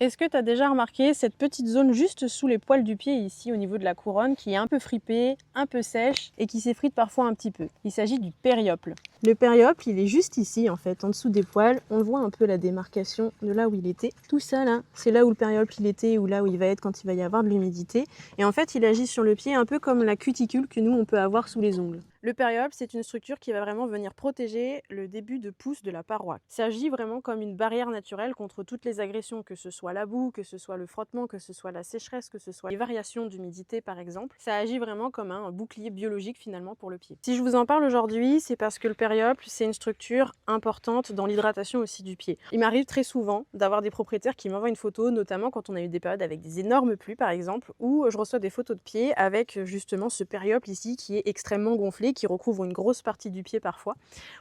Est-ce que tu as déjà remarqué cette petite zone juste sous les poils du pied ici au niveau de la couronne qui est un peu fripée, un peu sèche et qui s'effrite parfois un petit peu? Il s'agit du périople. Le périople, il est juste ici en fait, en dessous des poils. On voit un peu la démarcation de là où il était. Tout ça là, c'est là où le périople il était ou là où il va être quand il va y avoir de l'humidité. Et en fait, il agit sur le pied un peu comme la cuticule que nous on peut avoir sous les ongles. Le périople, c'est une structure qui va vraiment venir protéger le début de pouce de la paroi. Ça agit vraiment comme une barrière naturelle contre toutes les agressions, que ce soit la boue, que ce soit le frottement, que ce soit la sécheresse, que ce soit les variations d'humidité par exemple. Ça agit vraiment comme un bouclier biologique finalement pour le pied. Si je vous en parle aujourd'hui, c'est parce que le périople, c'est une structure importante dans l'hydratation aussi du pied. Il m'arrive très souvent d'avoir des propriétaires qui m'envoient une photo, notamment quand on a eu des périodes avec des énormes pluies par exemple, où je reçois des photos de pied avec justement ce périople ici qui est extrêmement gonflé, qui recouvre une grosse partie du pied parfois,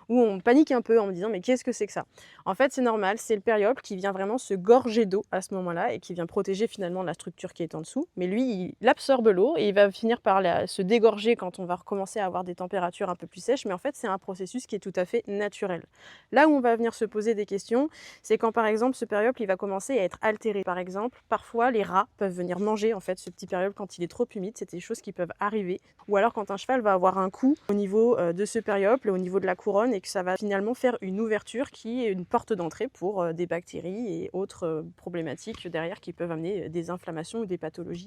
où on panique un peu en me disant mais qu'est-ce que c'est que ça? En fait c'est normal, c'est le périople qui vient vraiment se gorger d'eau à ce moment-là et qui vient protéger finalement la structure qui est en dessous. Mais lui, il absorbe l'eau et il va finir par se dégorger quand on va recommencer à avoir des températures un peu plus sèches. Mais en fait c'est un processus qui est tout à fait naturel. Là où on va venir se poser des questions, c'est quand par exemple ce périople il va commencer à être altéré. Par exemple, parfois les rats peuvent venir manger en fait ce petit périople quand il est trop humide, c'est des choses qui peuvent arriver. Ou alors quand un cheval va avoir un coup au niveau de ce périople, au niveau de la couronne, et que ça va finalement faire une ouverture qui est une porte d'entrée pour des bactéries et autres problématiques derrière qui peuvent amener des inflammations ou des pathologies.